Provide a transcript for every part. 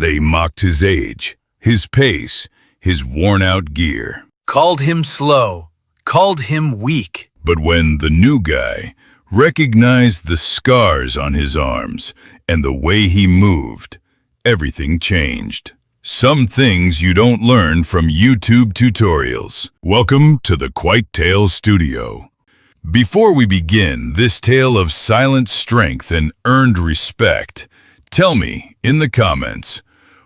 They mocked his age, his pace, his worn-out gear. Called him slow, called him weak. But when the new guy recognized the scars on his arms and the way he moved, everything changed. Some things you don't learn from YouTube tutorials. Welcome to the Quite Tales Studio. Before we begin this tale of silent strength and earned respect, tell me in the comments,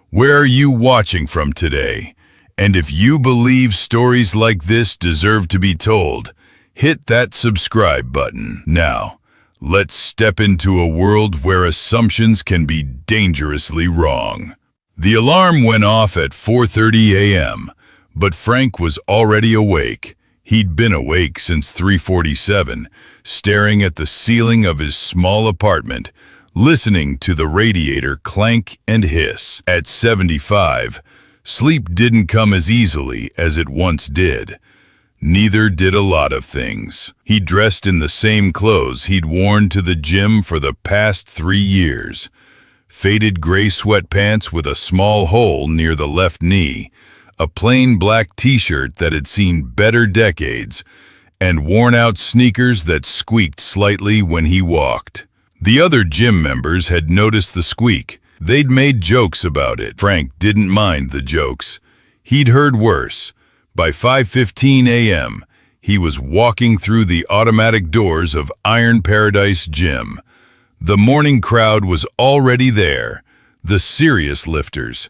where are you watching from today? And if you believe stories like this deserve to be told, hit that subscribe button. Now, let's step into a world where assumptions can be dangerously wrong. The alarm went off at 4:30 a.m., but Frank was already awake. He'd been awake since 3:47, staring at the ceiling of his small apartment, listening to the radiator clank and hiss. At 75, sleep didn't come as easily as it once did. Neither did a lot of things. He dressed in the same clothes he'd worn to the gym for the past 3 years. Faded gray sweatpants with a small hole near the left knee, a plain black t-shirt that had seen better decades, and worn-out sneakers that squeaked slightly when he walked. The other gym members had noticed the squeak. They'd made jokes about it. Frank didn't mind the jokes. He'd heard worse. By 5:15 a.m., he was walking through the automatic doors of Iron Paradise Gym. The morning crowd was already there, the serious lifters,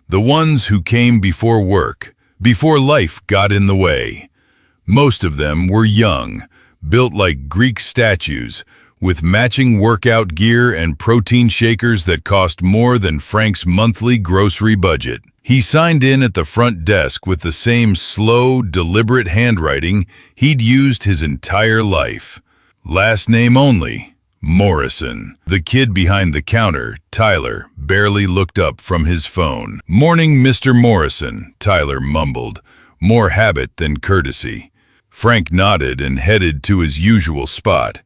the ones who came before work, before life got in the way. Most of them were young, built like Greek statues, with matching workout gear and protein shakers that cost more than Frank's monthly grocery budget. He signed in at the front desk with the same slow, deliberate handwriting he'd used his entire life. Last name only. Morrison. The kid behind the counter, Tyler, barely looked up from his phone. "Morning, Mr. Morrison," Tyler mumbled, more habit than courtesy. Frank nodded and headed to his usual spot,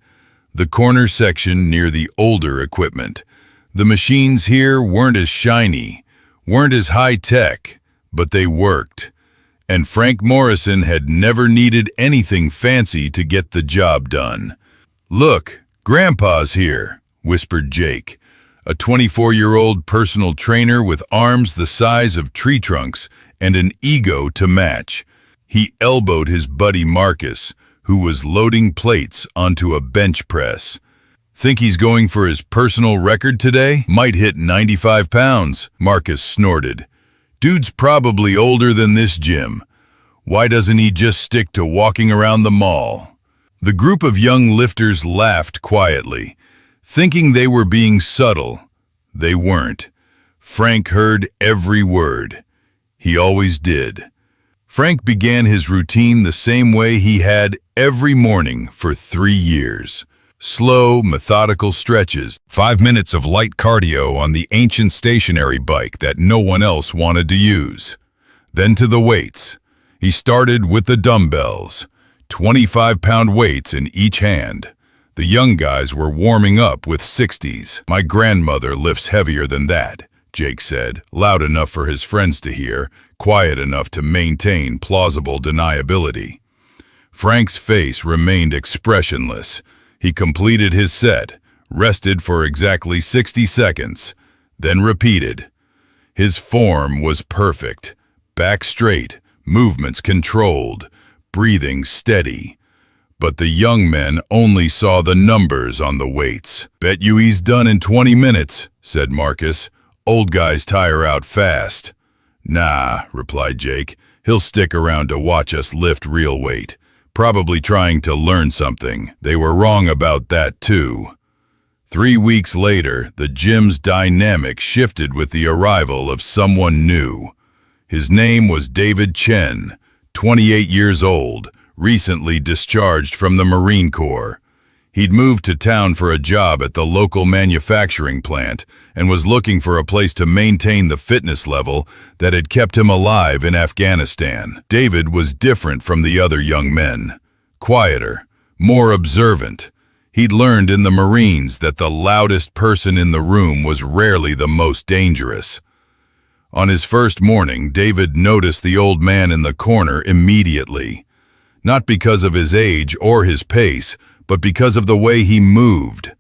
the corner section near the older equipment. The machines here weren't as shiny, weren't as high-tech, but they worked. And Frank Morrison had never needed anything fancy to get the job done. "Look, Grandpa's here," whispered Jake, a 24-year-old personal trainer with arms the size of tree trunks and an ego to match. He elbowed his buddy Marcus, who was loading plates onto a bench press. "Think he's going for his personal record today? Might hit 95 pounds, Marcus snorted. "Dude's probably older than this gym. Why doesn't he just stick to walking around the mall?" The group of young lifters laughed quietly, thinking they were being subtle. They weren't. Frank heard every word. He always did. Frank began his routine the same way he had every morning for 3 years. Slow, methodical stretches, 5 minutes of light cardio on the ancient stationary bike that no one else wanted to use. Then to the weights. He started with the dumbbells. 25-pound weights in each hand. The young guys were warming up with 60s. "My grandmother lifts heavier than that," Jake said, loud enough for his friends to hear, quiet enough to maintain plausible deniability. Frank's face remained expressionless. He completed his set, rested for exactly 60 seconds, then repeated. His form was perfect. Back straight, movements controlled, breathing steady. But the young men only saw the numbers on the weights. "Bet you he's done in 20 minutes, said Marcus. "Old guys tire out fast." "Nah," replied Jake. "He'll stick around to watch us lift real weight. Probably trying to learn something." They were wrong about that too. 3 weeks later, the gym's dynamic shifted with the arrival of someone new. His name was David Chen, 28 years old, recently discharged from the Marine Corps. He'd moved to town for a job at the local manufacturing plant and was looking for a place to maintain the fitness level that had kept him alive in Afghanistan. David was different from the other young men. Quieter, more observant. He'd learned in the Marines that the loudest person in the room was rarely the most dangerous. On his first morning, David noticed the old man in the corner immediately. Not because of his age or his pace, but because of the way he moved.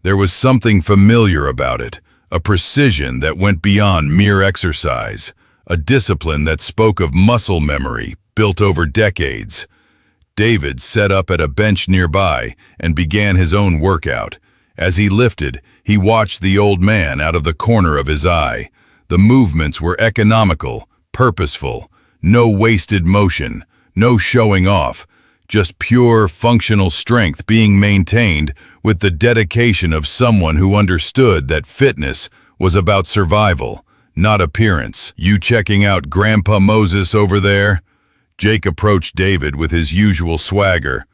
There was something familiar about it, a precision that went beyond mere exercise, a discipline that spoke of muscle memory built over decades. David sat up at a bench nearby and began his own workout. As he lifted, he watched the old man out of the corner of his eye. The movements were economical, purposeful, no wasted motion, no showing off, just pure functional strength being maintained with the dedication of someone who understood that fitness was about survival, not appearance. "You checking out Grandpa Moses over there?" Jake approached David with his usual swagger.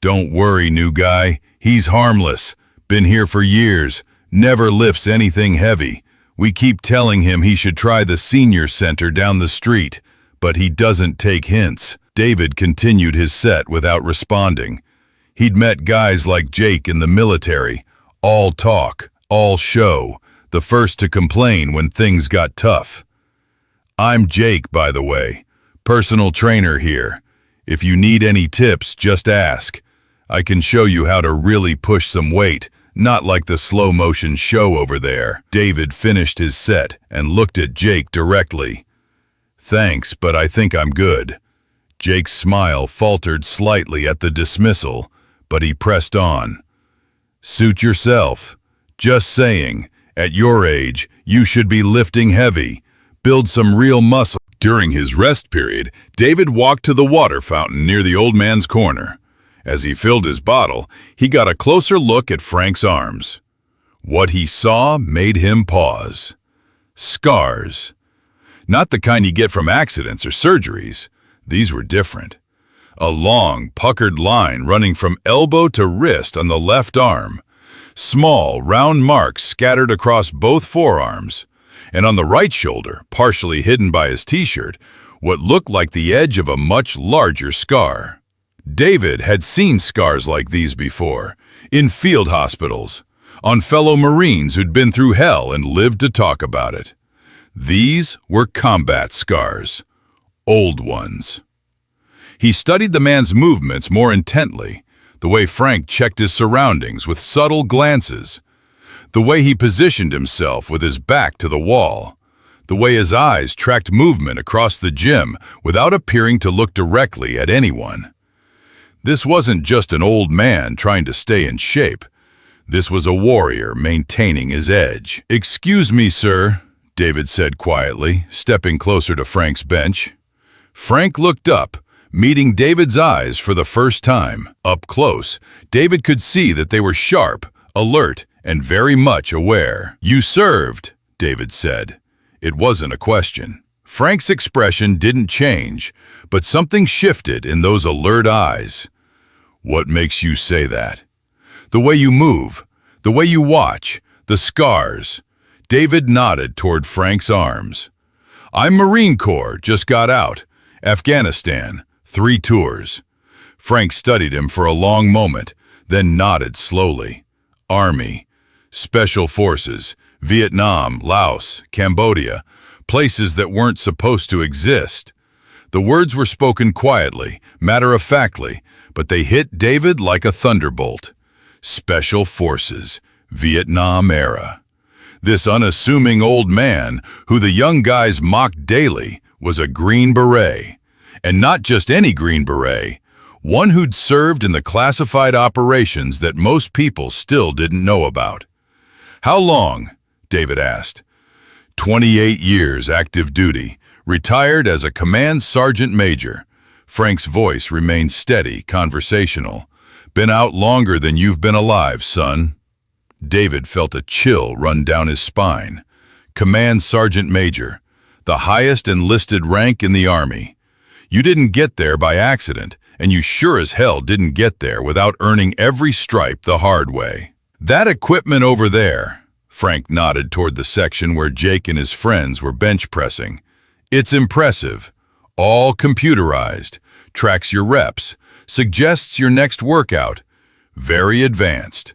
"Don't worry, new guy. He's harmless. Been here for years. Never lifts anything heavy. We keep telling him he should try the senior center down the street, but he doesn't take hints." David continued his set without responding. He'd met guys like Jake in the military, all talk, all show, the first to complain when things got tough. "I'm Jake, by the way. Personal trainer here. If you need any tips, just ask. I can show you how to really push some weight, not like the slow-motion show over there." David finished his set and looked at Jake directly. "Thanks, but I think I'm good." Jake's smile faltered slightly at the dismissal, but he pressed on. "Suit yourself. Just saying, at your age, you should be lifting heavy. Build some real muscle." During his rest period, David walked to the water fountain near the old man's corner. As he filled his bottle, he got a closer look at Frank's arms. What he saw made him pause. Scars. Not the kind you get from accidents or surgeries. These were different. A long, puckered line running from elbow to wrist on the left arm. Small, round marks scattered across both forearms. And on the right shoulder, partially hidden by his t-shirt, what looked like the edge of a much larger scar. David had seen scars like these before, in field hospitals, on fellow Marines who'd been through hell and lived to talk about it. These were combat scars. Old ones. He studied the man's movements more intently, the way Frank checked his surroundings with subtle glances, the way he positioned himself with his back to the wall, the way his eyes tracked movement across the gym without appearing to look directly at anyone. This wasn't just an old man trying to stay in shape. This was a warrior maintaining his edge. "Excuse me, sir," David said quietly, stepping closer to Frank's bench. Frank looked up, meeting David's eyes for the first time. Up close, David could see that they were sharp, alert, and very much aware. "You served," David said. It wasn't a question. Frank's expression didn't change, but something shifted in those alert eyes. "What makes you say that?" "The way you move, the way you watch, the scars." David nodded toward Frank's arms. "I'm Marine Corps, just got out. Afghanistan, 3 tours. Frank studied him for a long moment, then nodded slowly. "Army, Special Forces, Vietnam, Laos, Cambodia, places that weren't supposed to exist." The words were spoken quietly, matter-of-factly, but they hit David like a thunderbolt. Special Forces, Vietnam era. This unassuming old man, who the young guys mocked daily, was a Green Beret. And not just any Green Beret, one who'd served in the classified operations that most people still didn't know about. "How long?" David asked. 28 years active duty, retired as a command sergeant major. Frank's voice remained steady, conversational. "Been out longer than you've been alive, son." David felt a chill run down his spine. Command sergeant major, the highest enlisted rank in the Army. You didn't get there by accident, and you sure as hell didn't get there without earning every stripe the hard way. "That equipment over there," Frank nodded toward the section where Jake and his friends were bench pressing. "It's impressive. All computerized, tracks your reps, suggests your next workout. Very advanced."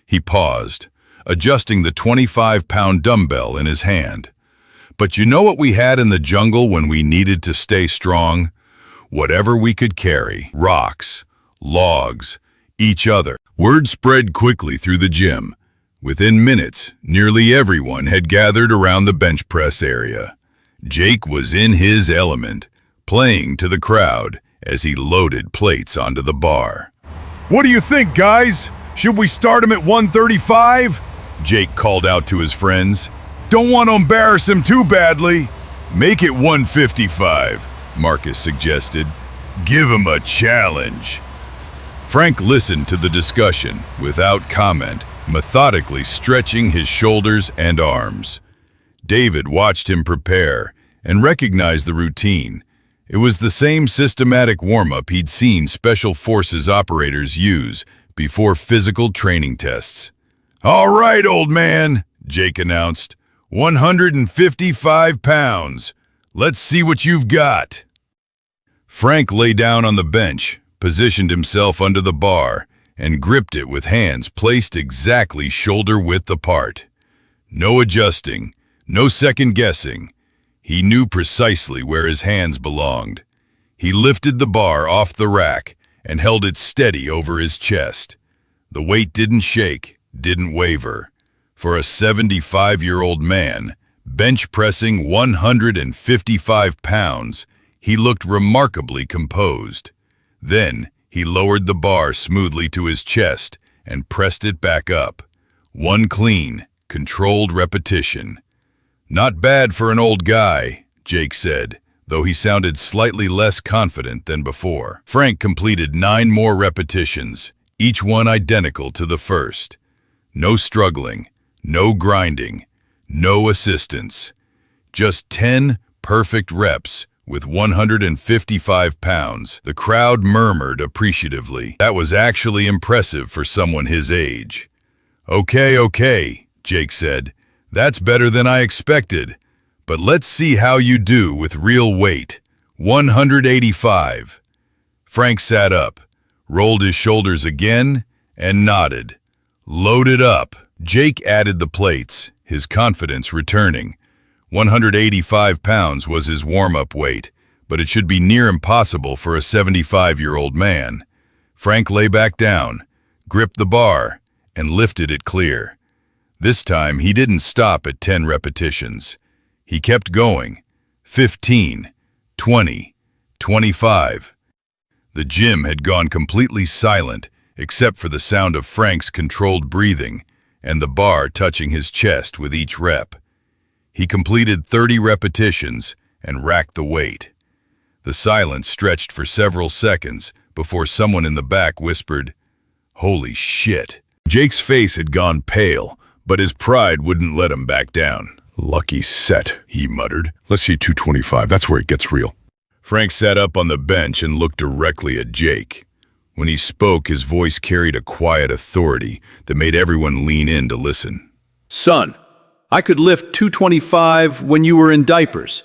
He paused, adjusting the 25-pound dumbbell in his hand. But you know what we had in the jungle when we needed to stay strong? Whatever we could carry, rocks, logs, each other. Word spread quickly through the gym. Within minutes, nearly everyone had gathered around the bench press area. Jake was in his element, playing to the crowd as he loaded plates onto the bar. "What do you think, guys? Should we start him at 135? Jake called out to his friends. "Don't want to embarrass him too badly." "Make it 155, Marcus suggested. "Give him a challenge." Frank listened to the discussion without comment, methodically stretching his shoulders and arms. David watched him prepare and recognized the routine. It was the same systematic warm-up he'd seen Special Forces operators use before physical training tests. "All right, old man," Jake announced. 155 pounds. Let's see what you've got." Frank lay down on the bench, positioned himself under the bar, and gripped it with hands placed exactly shoulder-width apart. No adjusting, no second-guessing. He knew precisely where his hands belonged. He lifted the bar off the rack and held it steady over his chest. The weight didn't shake, didn't waver. For a 75-year-old man, bench pressing 155 pounds, he looked remarkably composed. Then, he lowered the bar smoothly to his chest and pressed it back up. One clean, controlled repetition. "Not bad for an old guy," Jake said, though he sounded slightly less confident than before. Frank completed 9 more repetitions, each one identical to the first. No struggling, no grinding, no assistance. Just 10 perfect reps with 155 pounds. The crowd murmured appreciatively. That was actually impressive for someone his age. Okay, Jake said. "That's better than I expected. But let's see how you do with real weight. 185. Frank sat up, rolled his shoulders again, and nodded. "Loaded up." Jake added the plates, his confidence returning. 185 pounds was his warm-up weight, but it should be near impossible for a 75-year-old man. Frank lay back down, gripped the bar, and lifted it clear. This time, he didn't stop at 10 repetitions. He kept going. 15, 20, 25. The gym had gone completely silent, except for the sound of Frank's controlled breathing and the bar touching his chest with each rep. He completed 30 repetitions and racked the weight. The silence stretched for several seconds before someone in the back whispered, "Holy shit." Jake's face had gone pale, but his pride wouldn't let him back down. "Lucky set," he muttered. "Let's see 225. That's where it gets real." Frank sat up on the bench and looked directly at Jake. When he spoke, his voice carried a quiet authority that made everyone lean in to listen. "Son, I could lift 225 when you were in diapers.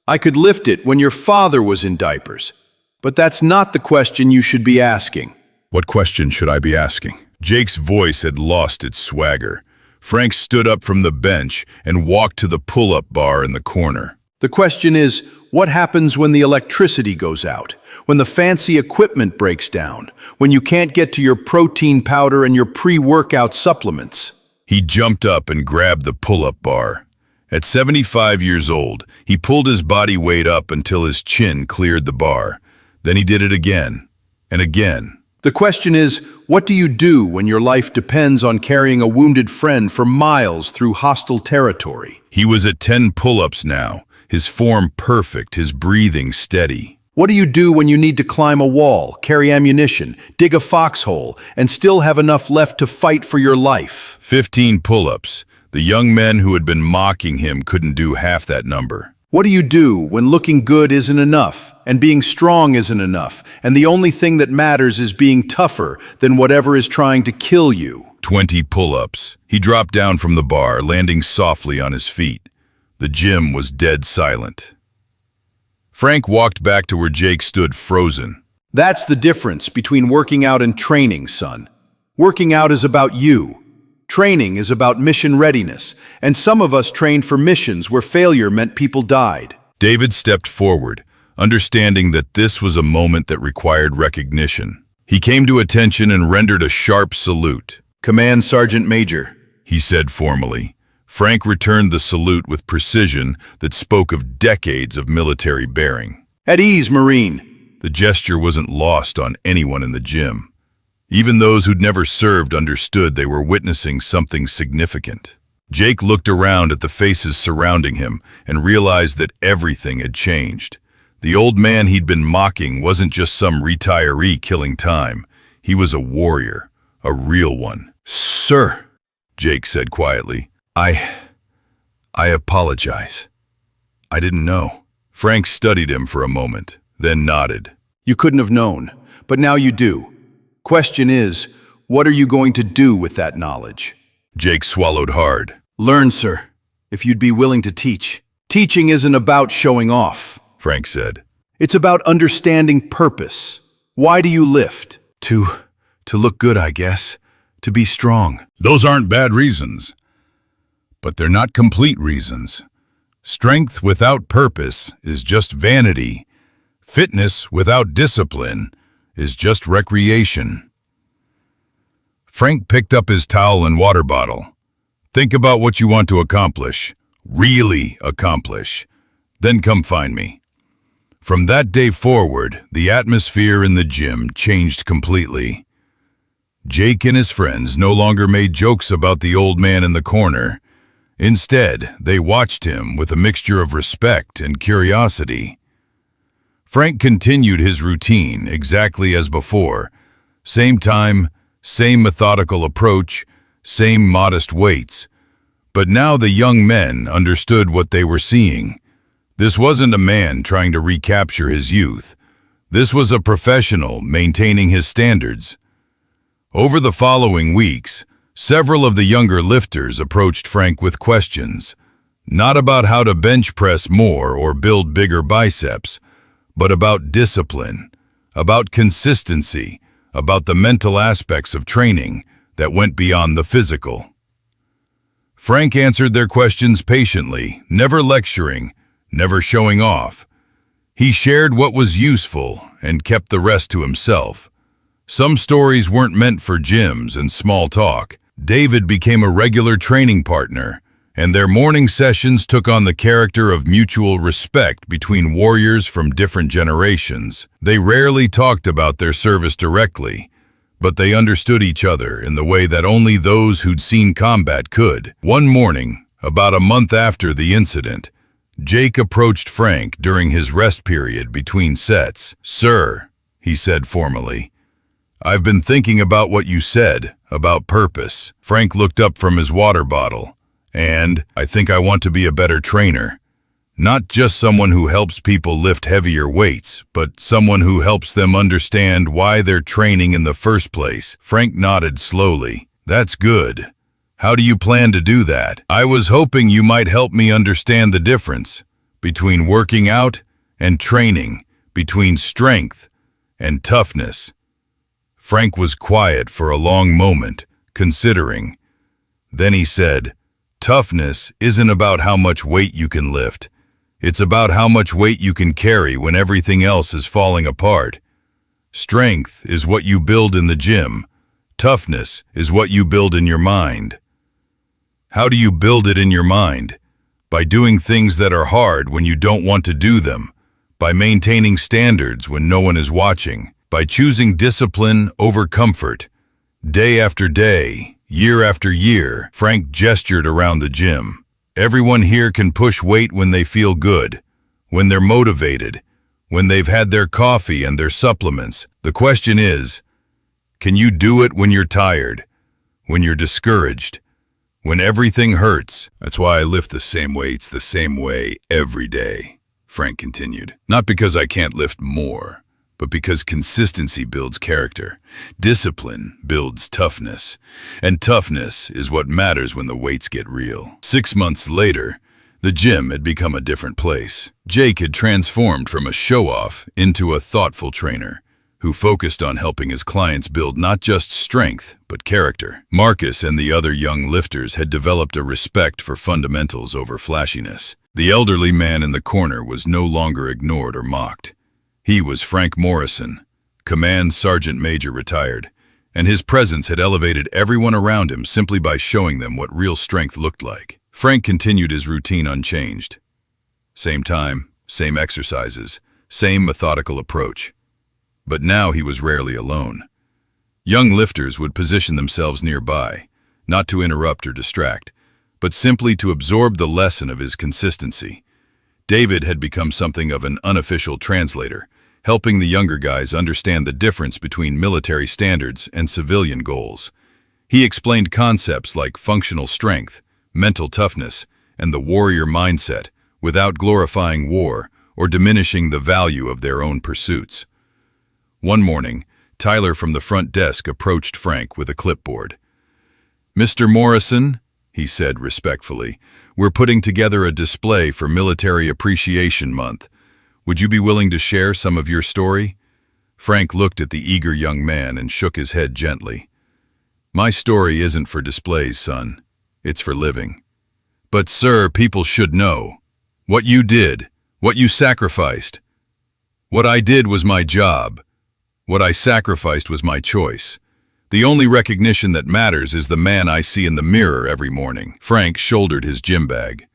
I could lift it when your father was in diapers. But that's not the question you should be asking." "What question should I be asking?" Jake's voice had lost its swagger. Frank stood up from the bench and walked to the pull-up bar in the corner. "The question is, what happens when the electricity goes out? When the fancy equipment breaks down? When you can't get to your protein powder and your pre-workout supplements?" He jumped up and grabbed the pull-up bar. At 75 years old, he pulled his body weight up until his chin cleared the bar. Then he did it again and again. "The question is, what do you do when your life depends on carrying a wounded friend for miles through hostile territory?" He was at 10 pull-ups now, his form perfect, his breathing steady. "What do you do when you need to climb a wall, carry ammunition, dig a foxhole, and still have enough left to fight for your life?" 15 pull-ups. The young men who had been mocking him couldn't do half that number. "What do you do when looking good isn't enough, and being strong isn't enough, and the only thing that matters is being tougher than whatever is trying to kill you?" 20 pull-ups. He dropped down from the bar, landing softly on his feet. The gym was dead silent. Frank walked back to where Jake stood frozen. "That's the difference between working out and training, son. Working out is about you. Training is about mission readiness, and some of us trained for missions where failure meant people died. David stepped forward, understanding that this was a moment that required recognition. He came to attention and rendered a sharp salute. Command Sergeant Major, He said formally. Frank returned the salute with precision that spoke of decades of military bearing. At ease, Marine. The gesture wasn't lost on anyone in the gym. Even those who'd never served understood they were witnessing something significant. Jake looked around at the faces surrounding him and realized that everything had changed. The old man he'd been mocking wasn't just some retiree killing time. He was a warrior, a real one. Sir, Jake said quietly. I apologize. I didn't know. Frank studied him for a moment, then nodded. you couldn't have known, but now you do. Question is, what are you going to do with that knowledge? Jake swallowed hard. Learn, sir, if you'd be willing to teach. Teaching isn't about showing off. Frank said. It's about understanding purpose. Why do you lift? To look good, I guess. To be strong. Those aren't bad reasons. But they're not complete reasons. Strength without purpose is just vanity. Fitness without discipline is just recreation. Frank picked up his towel and water bottle. Think about what you want to accomplish. Really accomplish. Then come find me. From that day forward, the atmosphere in the gym changed completely. Jake and his friends no longer made jokes about the old man in the corner. Instead, they watched him with a mixture of respect and curiosity. Frank continued his routine exactly as before. Same time, same methodical approach, same modest weights. But now the young men understood what they were seeing. This wasn't a man trying to recapture his youth. This was a professional maintaining his standards. Over the following weeks, several of the younger lifters approached Frank with questions, not about how to bench press more or build bigger biceps, but about discipline, about consistency, about the mental aspects of training that went beyond the physical. Frank answered their questions patiently, never lecturing, never showing off. He shared what was useful and kept the rest to himself. Some stories weren't meant for gyms and small talk. David became a regular training partner, and their morning sessions took on the character of mutual respect between warriors from different generations. They rarely talked about their service directly, but they understood each other in the way that only those who'd seen combat could. One morning, about a month after the incident, Jake approached Frank during his rest period between sets. "Sir," he said formally, "I've been thinking about what you said, about purpose." Frank looked up from his water bottle. "And I think I want to be a better trainer. Not just someone who helps people lift heavier weights, but someone who helps them understand why they're training in the first place." Frank nodded slowly. "That's good. How do you plan to do that?" "I was hoping you might help me understand the difference between working out and training, between strength and toughness." Frank was quiet for a long moment, considering. Then he said, "Toughness isn't about how much weight you can lift. It's about how much weight you can carry when everything else is falling apart. Strength is what you build in the gym. Toughness is what you build in your mind." "How do you build it in your mind?" "By doing things that are hard when you don't want to do them, by maintaining standards when no one is watching, by choosing discipline over comfort. Day after day, year after year," Frank gestured around the gym. "Everyone here can push weight when they feel good, when they're motivated, when they've had their coffee and their supplements. The question is, can you do it when you're tired, when you're discouraged, when everything hurts?" "That's why I lift the same weights the same way every day," Frank continued. "Not because I can't lift more, but because consistency builds character. Discipline builds toughness. And toughness is what matters when the weights get real." 6 months later, the gym had become a different place. Jake had transformed from a show-off into a thoughtful trainer. who focused on helping his clients build not just strength, but character. Marcus and the other young lifters had developed a respect for fundamentals over flashiness. The elderly man in the corner was no longer ignored or mocked. He was Frank Morrison, Command Sergeant Major retired, and his presence had elevated everyone around him simply by showing them what real strength looked like. Frank continued his routine unchanged. Same time, same exercises, same methodical approach. But now he was rarely alone. Young lifters would position themselves nearby, not to interrupt or distract, but simply to absorb the lesson of his consistency. David had become something of an unofficial translator, helping the younger guys understand the difference between military standards and civilian goals. He explained concepts like functional strength, mental toughness, and the warrior mindset without glorifying war or diminishing the value of their own pursuits. One morning, Tyler from the front desk approached Frank with a clipboard. "Mr. Morrison," he said respectfully, "we're putting together a display for Military Appreciation Month. Would you be willing to share some of your story?" Frank looked at the eager young man and shook his head gently. "My story isn't for displays, son. It's for living. But, sir, people should know. What you did, what you sacrificed. What I did was my job. What I sacrificed was my choice. The only recognition that matters is the man I see in the mirror every morning." Frank shouldered his gym bag.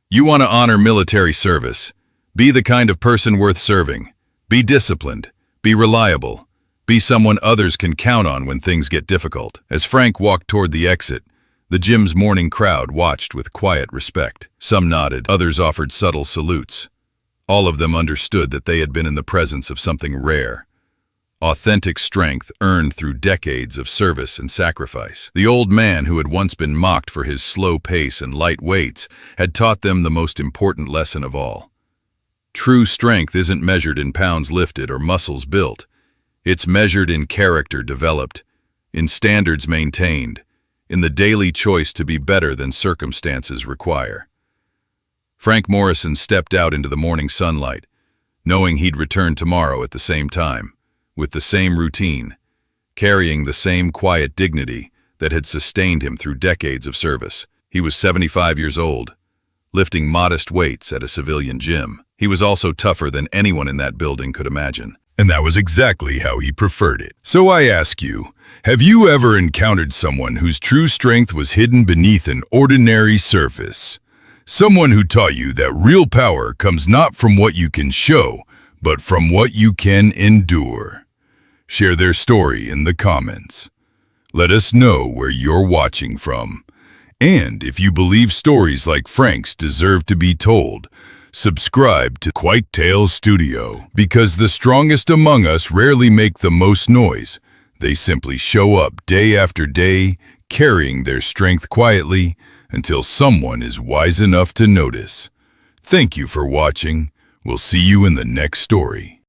"You want to honor military service. Be the kind of person worth serving. Be disciplined. Be reliable. Be someone others can count on when things get difficult." As Frank walked toward the exit, the gym's morning crowd watched with quiet respect. Some nodded, others offered subtle salutes. All of them understood that they had been in the presence of something rare. Authentic strength earned through decades of service and sacrifice. The old man, who had once been mocked for his slow pace and light weights, had taught them the most important lesson of all. True strength isn't measured in pounds lifted or muscles built. It's measured in character developed, in standards maintained, in the daily choice to be better than circumstances require. Frank Morrison stepped out into the morning sunlight, knowing he'd return tomorrow at the same time, with the same routine, carrying the same quiet dignity that had sustained him through decades of service. He was 75 years old, lifting modest weights at a civilian gym. He was also tougher than anyone in that building could imagine. And that was exactly how he preferred it. So I ask you, have you ever encountered someone whose true strength was hidden beneath an ordinary surface? Someone who taught you that real power comes not from what you can show, but from what you can endure. Share their story in the comments. Let us know where you're watching from. And if you believe stories like Frank's deserve to be told, subscribe to Quite Tales Studio, because the strongest among us rarely make the most noise. They simply show up day after day, carrying their strength quietly until someone is wise enough to notice. Thank you for watching. We'll see you in the next story.